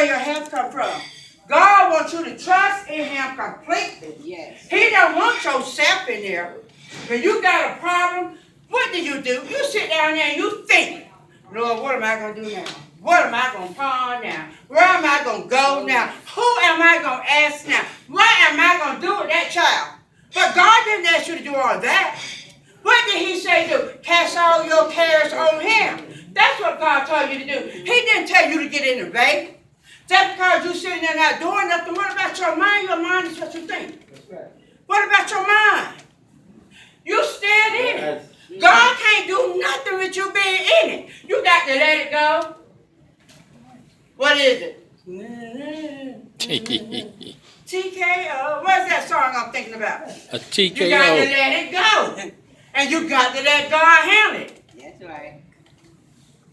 where your help come from. God wants you to trust in Him completely. Yes. He don't want yourself in there. When you got a problem, what do? You sit down there and you think, Lord, what am I going to do now? What am I going to pawn now? Where am I going to go now? Who am I going to ask now? What am I going to do with that child? But God didn't ask you to do all that. What did He say do? Cast all your cares on Him. That's what God told you to do. He didn't tell you to get in the bank. Just because you're sitting there not doing nothing, what about your mind? Your mind is what you think. What about your mind? You still in it. God can't do nothing with you being in it. You got to let it go. What is it? TKO. What's that song I'm thinking about? A TKO. You got to let it go. And you got to let God handle it. That's right.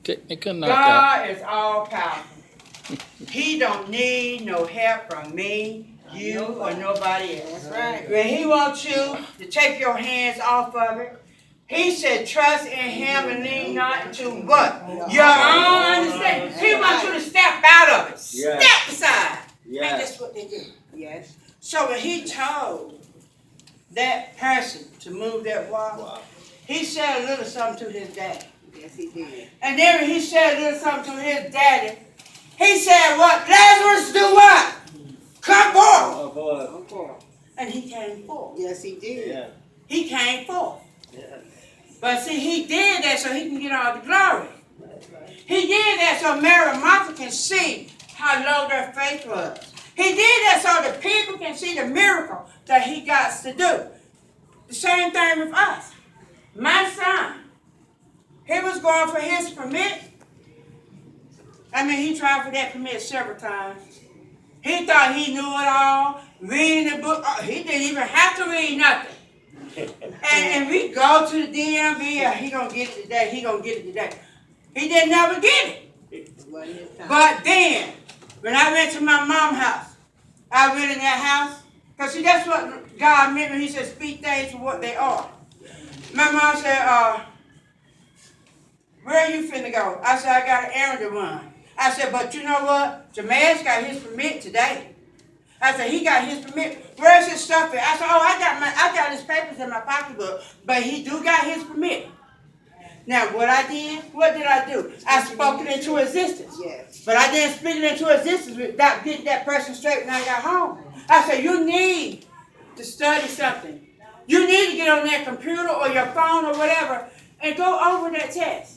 Technical knockout. God is all powerful. He don't need no help from me, you, or nobody else. That's right. When He wants you to take your hands off of it, He said, trust in Him and lean not into what? Your own understanding. He wants you to step out of it. Step aside. And that's what they do. Yes. So when He told that person to move that wall, He said a little something to his daddy. Yes, He did. And then when He said a little something to his daddy, He said, what? Lazarus, do what? Come forth. And he came forth. Yes, He did. Yeah. He came forth. Yeah. But see, He did that so He can get all the glory. He did that so Mary and Martha can see how low their faith was. He did that so the people can see the miracle that He got to do. The same thing with us. My son, he was going for his permit. I mean, he tried for that permit several times. He thought he knew it all, reading the book. He didn't even have to read nothing. And we go to the DMV, he gonna get it today, he gonna get it today. He didn't never get it. But then, when I went to my mom's house, I went in that house, because see, that's what God meant when He said, speak things for what they are. My mom said, where are you finna go? I said, I got an errand to run. I said, but you know what? Jermaine's got his permit today. I said, he got his permit. Where's his stuff at? I said, oh, I got his papers in my pocketbook, but he do got his permit. Now, what did I do? I spoke it into existence. Yes. But I didn't speak it into existence without getting that person straight when I got home. I said, you need to study something. You need to get on that computer or your phone or whatever and go over that test.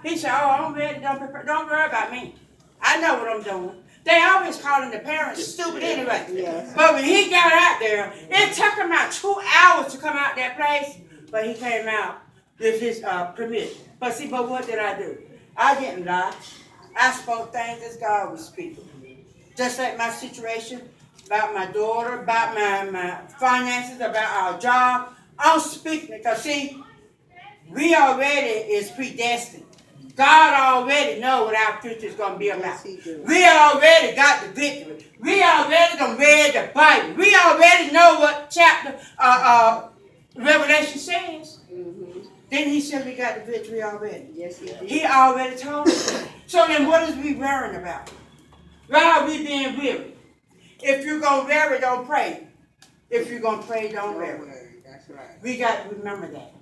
He said, oh, I'm ready. Don't worry about me. I know what I'm doing. They always calling the parents stupid anyway. Yes. But when he got out there, it took him about 2 hours to come out that place. But he came out with his permit. But what did I do? I didn't lie. I spoke things as God was speaking. Just like my situation, about my daughter, about my finances, about our job. I'm speaking because see, we already is predestined. God already know what our future is going to be about. Yes, He do. We already got the victory. We already done read the Bible. We already know what chapter Revelation says. Mm-hmm. Then He said we got the victory already. Yes, He did. He already told us. So then what is we worrying about? Why are we being weary? If you're going to worry, don't pray. If you're going to pray, don't worry. That's right. We got to remember that.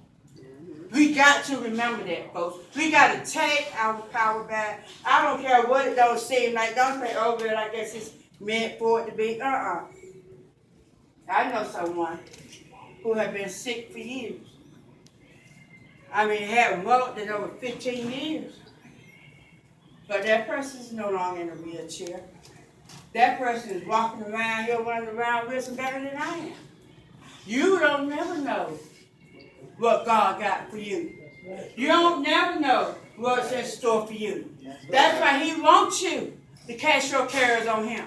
We got to remember that, folks. We got to take our power back. I don't care what it don't seem like. Don't say, oh, well, I guess it's meant for it to be. I know someone who have been sick for years. I mean, had walked it over 15 years. But that person is no longer in a wheelchair. That person is walking around here, running around with some better than I am. You don't never know what God got for you. You don't never know what's in store for you. That's why He wants you to cast your cares on Him.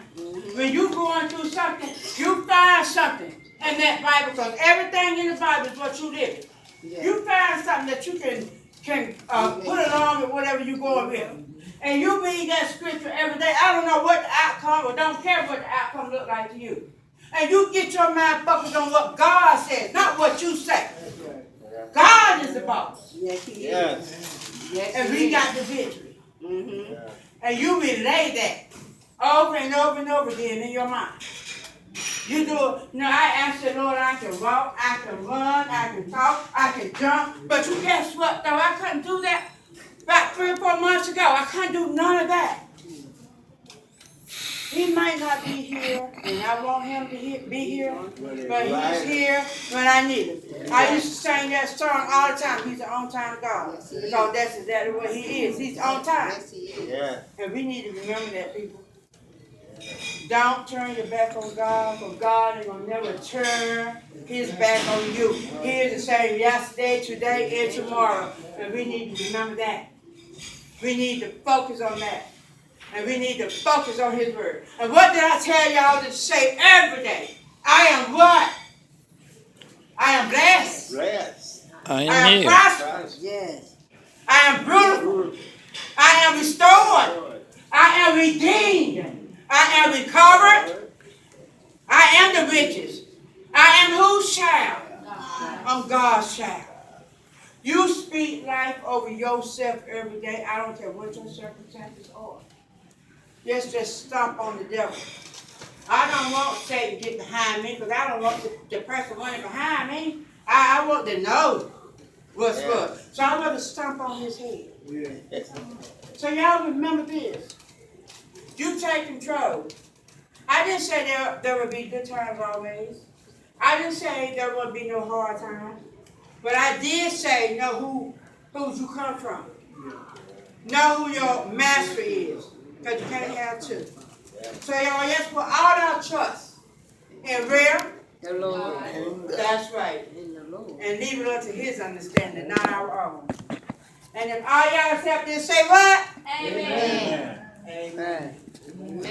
When you're going through something, you find something in that Bible, because everything in the Bible is what you live. Yes. You find something that you can put along with whatever you're going with. And you read that scripture every day. I don't know what the outcome, or don't care what the outcome look like to you. And you get your mind focused on what God says, not what you say. God is the boss. Yes, He Yes. is. Yes, And He we is. got the victory. Mm-hmm. And you relay that over and over and over again in your mind. You do it. No, I asked the Lord, I can walk, I can run, I can talk, I can jump. But you guess what, though? I couldn't do that about 3 or 4 months ago. I couldn't do none of that. He might not be here, and I want him to be here, but he's here when I need him. I used to sing that song all the time. He's the on-time God. Because that's exactly what he is. He's on time. Yeah. And we need to remember that, people. Don't turn your back on God, for God is going to never turn his back on you. He is the same yesterday, today, and tomorrow. And we need to remember that. We need to focus on that. And we need to focus on his word. And what did I tell y'all to say every day? I am what? I am blessed. Bless. I I am am here. prosperous. Yes. I am beautiful. I am restored. I am redeemed. I am recovered. I am the riches. I am whose child? I'm God's child. You speak life over yourself every day. I don't care what your circumstances are. Just stomp on the devil. I don't want Satan to get behind me because I don't want the person running behind me. I want to know what's good. So I'm going to stomp on his head. So y'all remember this. You take control. I didn't say there would be good times always. I didn't say there would be no hard times. But I did say know who you come from. Know who your master is. Because you can't have two. So y'all just put all our trust in where? The Lord. That's right. In the Lord. And leave it up to his understanding, not our own. And if all y'all accept this, say what? Amen. Amen. Amen.